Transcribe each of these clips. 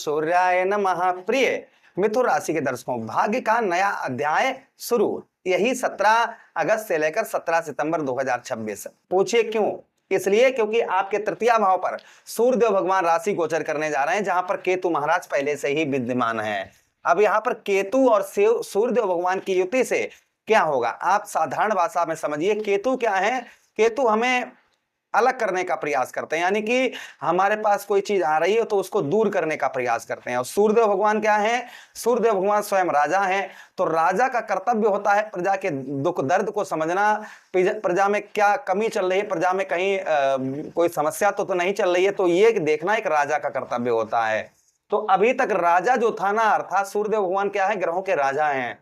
सूर्याय नमः। प्रिय मिथुन राशि के दर्शकों, भाग्य का नया अध्याय शुरू, यही 17 अगस्त से लेकर 17 सितंबर 2026। पूछिए क्यों? इसलिए क्योंकि आपके तृतीय भाव पर सूर्यदेव भगवान राशि गोचर करने जा रहे हैं, जहां पर केतु महाराज पहले से ही विद्यमान है। अब यहाँ पर केतु और सूर्यदेव भगवान की युति से क्या होगा, आप साधारण भाषा में समझिए। केतु क्या है? केतु हमें अलग करने का प्रयास करते हैं, यानी कि हमारे पास कोई चीज आ रही है तो उसको दूर करने का प्रयास करते हैं। और सूर्यदेव भगवान क्या है? सूर्यदेव भगवान स्वयं राजा हैं। तो राजा का कर्तव्य होता है प्रजा के दुख दर्द को समझना, प्रजा में क्या कमी चल रही है, प्रजा में कहीं कोई समस्या तो नहीं चल रही है, तो ये देखना एक राजा का कर्तव्य होता है। तो अभी तक राजा जो था ना, अर्थात सूर्यदेव भगवान क्या है? ग्रहों के राजा हैं।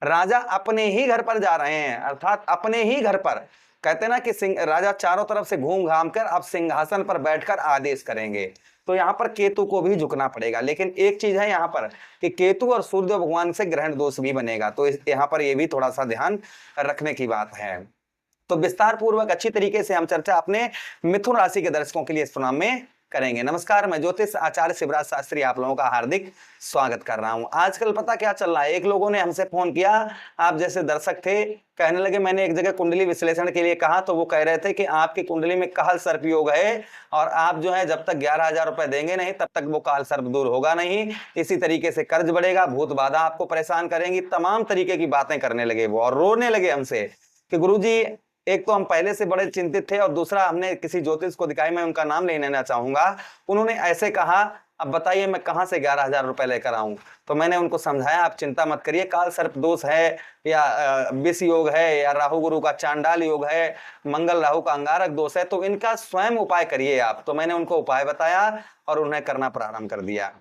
राजा अपने ही घर पर जा रहे हैं, अर्थात अपने ही घर पर। कहते ना कि राजा चारों तरफ से घूम घाम कर अब सिंहासन पर बैठकर आदेश करेंगे। तो यहाँ पर केतु को भी झुकना पड़ेगा। लेकिन एक चीज है यहाँ पर कि केतु और सूर्यदेव भगवान से ग्रहण दोष भी बनेगा, तो यहाँ पर ये भी थोड़ा सा ध्यान रखने की बात है। तो विस्तार पूर्वक अच्छी तरीके से हम चर्चा अपने मिथुन राशि के दर्शकों के लिए इस प्रोग्राम में करेंगे। नमस्कार, मैं ज्योतिष आचार्य शिवराज शास्त्री आप लोगों का हार्दिक स्वागत कर रहा हूं। आजकल पता क्या चल रहा है, एक लोगों ने हमसे फोन किया, आप जैसे दर्शक थे, कहने लगे मैंने एक जगह कुंडली विश्लेषण के लिए कहा, तो वो कह रहे थे कि आपकी कुंडली में काल सर्प योग है और आप जो है जब तक 11,000 रुपए देंगे नहीं तब तक वो काल सर्प दूर होगा नहीं, इसी तरीके से कर्ज बढ़ेगा, भूत बाधा आपको परेशान करेंगी, तमाम तरीके की बातें करने लगे वो, और रोने लगे हमसे कि गुरुजी एक तो हम पहले से बड़े चिंतित थे और दूसरा हमने किसी ज्योतिष को दिखाई, मैं उनका नाम नहीं लेना चाहूंगा, उन्होंने ऐसे कहा, अब बताइए मैं कहां से 11,000 रुपए लेकर आऊं। तो मैंने उनको समझाया आप चिंता मत करिए, काल सर्प दोष है या विष योग है या राहु गुरु का चांडाल योग है, मंगल राहु का अंगारक दोष है, तो इनका स्वयं उपाय करिए आप। तो मैंने उनको उपाय बताया और उन्हें करना प्रारंभ कर दिया।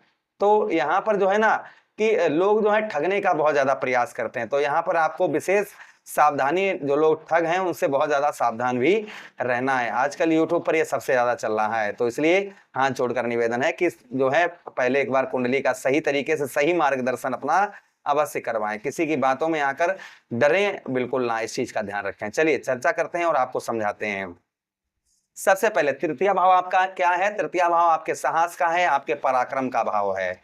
तो यहाँ पर जो है ना कि लोग जो है ठगने का बहुत ज्यादा प्रयास करते हैं, तो यहाँ पर आपको विशेष सावधानी, जो लोग ठग हैं उनसे बहुत ज्यादा सावधान भी रहना है। आजकल यूट्यूब पर ये सबसे ज्यादा चल रहा है, तो इसलिए हाथ जोड़कर निवेदन है कि जो है पहले एक बार कुंडली का सही तरीके से सही मार्गदर्शन अपना अवश्य करवाएं, किसी की बातों में आकर डरें बिल्कुल ना, इस चीज का ध्यान रखें। चलिए चर्चा करते हैं और आपको समझाते हैं। सबसे पहले तृतीय भाव आपका क्या है? तृतीय भाव आपके साहस का है, आपके पराक्रम का भाव है।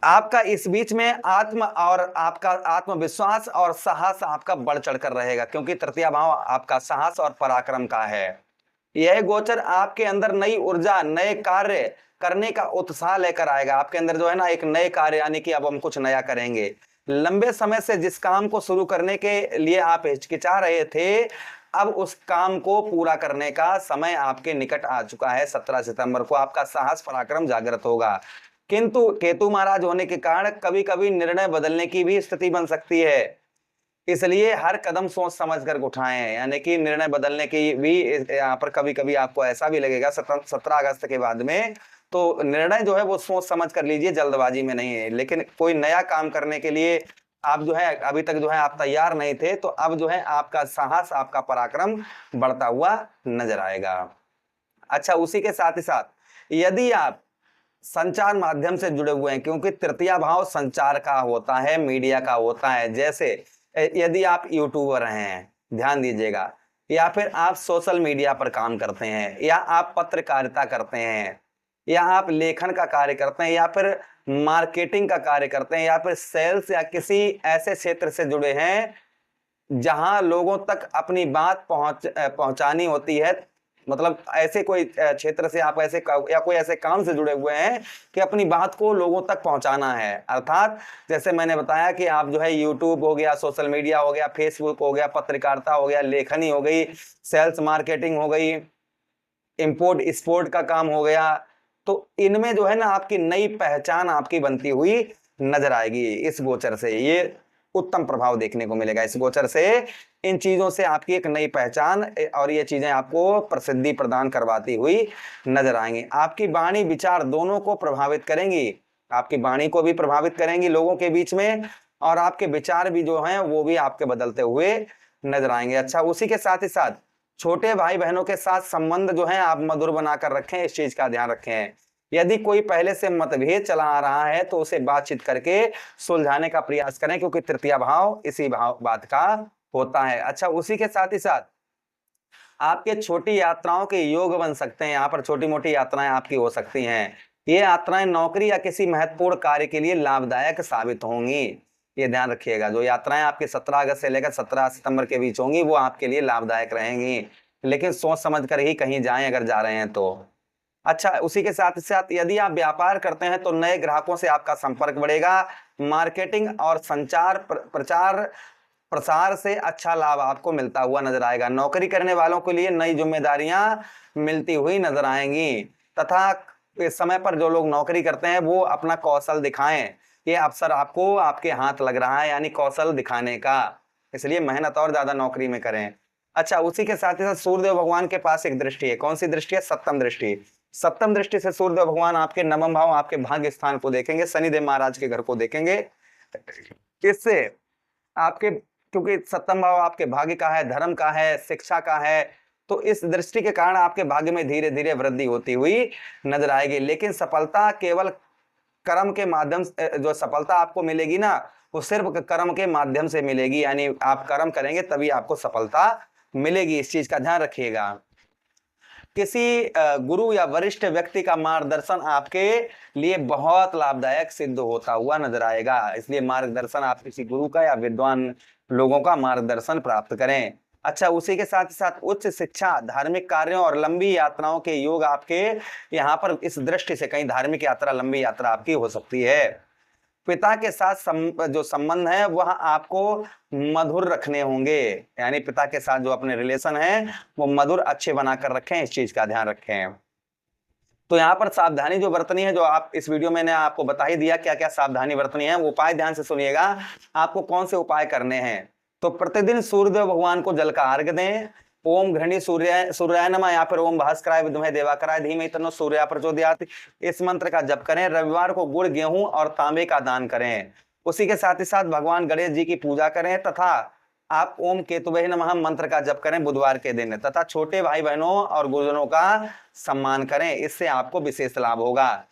आपका इस बीच में आत्म और आपका आत्मविश्वास और साहस आपका बढ़ चढ़कर रहेगा, क्योंकि तृतीय भाव आपका साहस और पराक्रम का है। यह गोचर आपके अंदर नई ऊर्जा, नए कार्य करने का उत्साह लेकर आएगा। आपके अंदर जो है ना एक नए कार्य, यानी कि अब हम कुछ नया करेंगे। लंबे समय से जिस काम को शुरू करने के लिए आप हिचकिचा रहे थे, अब उस काम को पूरा करने का समय आपके निकट आ चुका है। 17 सितंबर को आपका साहस पराक्रम जागृत होगा। किंतु केतु महाराज होने के कारण कभी कभी निर्णय बदलने की भी स्थिति बन सकती है, इसलिए हर कदम सोच समझ कर उठाएं, यानी कि निर्णय बदलने की भी यहाँ पर कभी कभी आपको ऐसा भी लगेगा 17 अगस्त के बाद में, तो निर्णय जो है वो सोच समझ कर लीजिए, जल्दबाजी में नहीं है। लेकिन कोई नया काम करने के लिए आप जो है अभी तक जो है आप तैयार नहीं थे, तो अब जो है आपका साहस, आपका पराक्रम बढ़ता हुआ नजर आएगा। अच्छा, उसी के साथ ही साथ यदि आप संचार माध्यम से जुड़े हुए हैं, क्योंकि तृतीय भाव संचार का होता है, मीडिया का होता है। जैसे यदि आप यूट्यूबर हैं, ध्यान दीजिएगा, या फिर आप सोशल मीडिया पर काम करते हैं, या आप पत्रकारिता करते हैं, या आप लेखन का कार्य करते हैं, या फिर मार्केटिंग का कार्य करते हैं, या फिर सेल्स या किसी ऐसे क्षेत्र से जुड़े हैं जहां लोगों तक अपनी बात पहुंचानी होती है, मतलब ऐसे कोई क्षेत्र से आप ऐसे या कोई ऐसे काम से जुड़े हुए हैं कि अपनी बात को लोगों तक पहुंचाना है। अर्थात जैसे मैंने बताया कि आप जो है यूट्यूब हो गया, सोशल मीडिया हो गया, फेसबुक हो गया, पत्रकारिता हो गया, लेखनी हो गई, सेल्स मार्केटिंग हो गई, इंपोर्ट एक्सपोर्ट का काम हो गया, तो इनमें जो है ना आपकी नई पहचान आपकी बनती हुई नजर आएगी। इस गोचर से ये उत्तम प्रभाव देखने को मिलेगा। इस गोचर से इन चीजों से आपकी एक नई पहचान और ये चीजें आपको प्रसिद्धि प्रदान करवाती हुई नजर आएंगी। आपकी वाणी विचार दोनों को प्रभावित करेंगी, आपकी वाणी को भी प्रभावित करेंगी लोगों के बीच में, और आपके विचार भी जो हैं वो भी आपके बदलते हुए नजर आएंगे। अच्छा, उसी के साथ ही साथ छोटे भाई बहनों के साथ संबंध जो है आप मधुर बनाकर रखें, इस चीज का ध्यान रखें। यदि कोई पहले से मतभेद चला आ रहा है तो उसे बातचीत करके सुलझाने का प्रयास करें, क्योंकि तृतीय भाव इसी भाव बात का होता है। अच्छा, उसी के साथ ही साथ आपके छोटी यात्राओं के योग बन सकते हैं। यहाँ पर छोटी मोटी यात्राएं आपकी हो सकती हैं, ये यात्राएं नौकरी या किसी महत्वपूर्ण कार्य के लिए लाभदायक साबित होंगी। ये ध्यान रखिएगा, जो यात्राएं आपके 17 अगस्त से लेकर 17 सितंबर के बीच होंगी वो आपके लिए लाभदायक रहेंगी, लेकिन सोच समझ कर ही कहीं जाएं अगर जा रहे हैं तो। अच्छा, उसी के साथ साथ यदि आप व्यापार करते हैं तो नए ग्राहकों से आपका संपर्क बढ़ेगा। मार्केटिंग और संचार प्रचार प्रसार से अच्छा लाभ आपको मिलता हुआ नजर आएगा। नौकरी करने वालों के लिए नई जिम्मेदारियां मिलती हुई नजर आएंगी, तथा इस समय पर जो लोग नौकरी करते हैं वो अपना कौशल दिखाएं। ये अवसर आपको आपके हाथ लग रहा है, यानी कौशल दिखाने का, इसलिए मेहनत और ज्यादा नौकरी में करें। अच्छा, उसी के साथ ही साथ सूर्यदेव भगवान के पास एक दृष्टि है। कौन सी दृष्टि है? सप्तम दृष्टि। सप्तम दृष्टि से सूर्यदेव भगवान आपके नवम भाव, आपके भाग्य स्थान को देखेंगे, शनिदेव महाराज के घर को देखेंगे। इससे आपके, क्योंकि सप्तम भाव आपके भाग्य का है, धर्म का है, शिक्षा का है, तो इस दृष्टि के कारण आपके भाग्य में धीरे धीरे वृद्धि होती हुई नजर आएगी। लेकिन सफलता केवल कर्म के माध्यम से, जो सफलता आपको मिलेगी ना वो सिर्फ कर्म के माध्यम से मिलेगी, यानी आप कर्म करेंगे तभी आपको सफलता मिलेगी। इस चीज का ध्यान रखिएगा। किसी गुरु या वरिष्ठ व्यक्ति का मार्गदर्शन आपके लिए बहुत लाभदायक सिद्ध होता हुआ नजर आएगा, इसलिए मार्गदर्शन आप किसी गुरु का या विद्वान लोगों का मार्गदर्शन प्राप्त करें। अच्छा, उसी के साथ साथ उच्च शिक्षा, धार्मिक कार्यों और लंबी यात्राओं के योग आपके यहाँ पर इस दृष्टि से कहीं धार्मिक यात्रा, लंबी यात्रा आपकी हो सकती है। पिता के साथ जो संबंध है वह आपको मधुर रखने होंगे, यानी पिता के साथ जो अपने रिलेशन है वो मधुर अच्छे बनाकर रखें, इस चीज का ध्यान रखें। तो यहाँ पर सावधानी जो बरतनी है, जो आप इस वीडियो में आपको बता ही दिया क्या क्या सावधानी बरतनी है, वो उपाय ध्यान से सुनिएगा। आपको कौन से उपाय करने हैं? तो प्रतिदिन सूर्यदेव भगवान को जल का अर्घ्य दें। ओम घृणी सूर्याय नमः या फिर ओम भास्कराय विद्महे देवाकराय धीमहि तन्नो सूर्य प्रचोदयात्, इस मंत्र का जप करें। रविवार को गुड़, गेहूं और तांबे का दान करें। उसी के साथ ही साथ भगवान गणेश जी की पूजा करें, तथा आप ओम केतुवे नमः मंत्र का जप करें बुधवार के दिन, तथा छोटे भाई बहनों और गुरुजनों का सम्मान करें, इससे आपको विशेष लाभ होगा।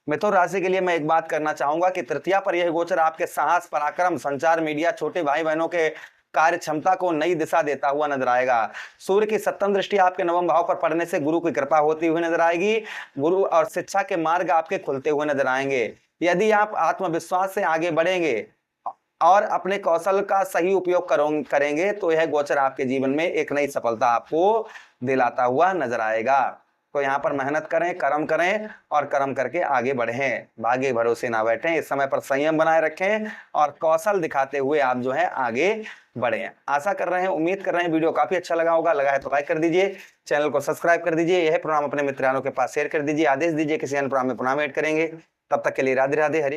मिथुन राशि के लिए मैं एक बात करना चाहूंगा कि तृतीया पर यह गोचर आपके साहस, पराक्रम, संचार, मीडिया, छोटे भाई बहनों के कार्य क्षमता को नई दिशा देता हुआ नजर आएगा। सूर्य की सप्तम दृष्टि आपके नवम भाव पर पड़ने से गुरु की कृपा होती हुई नजर आएगी। गुरु और शिक्षा के मार्ग आपके खुलते हुए नजर आएंगे। यदि आप आत्मविश्वास से आगे बढ़ेंगे और अपने कौशल का सही उपयोग करेंगे तो यह गोचर आपके जीवन में एक नई सफलता आपको दिलाता हुआ नजर आएगा। तो यहाँ पर मेहनत करें, कर्म करें और कर्म करके आगे बढ़ें, भाग्य भरोसे ना बैठें। इस समय पर संयम बनाए रखें और कौशल दिखाते हुए आप जो है आगे बढ़ें। आशा कर रहे हैं, उम्मीद कर रहे हैं वीडियो काफी अच्छा लगा होगा। लगा है तो लाइक कर दीजिए, चैनल को सब्सक्राइब कर दीजिए, यह प्रोग्राम अपने मित्रों के पास शेयर कर दीजिए, आदेश दीजिए किसी अन्य प्रोग्राम में पुनः वेट करेंगे। तब तक के लिए राधे राधे, हरि।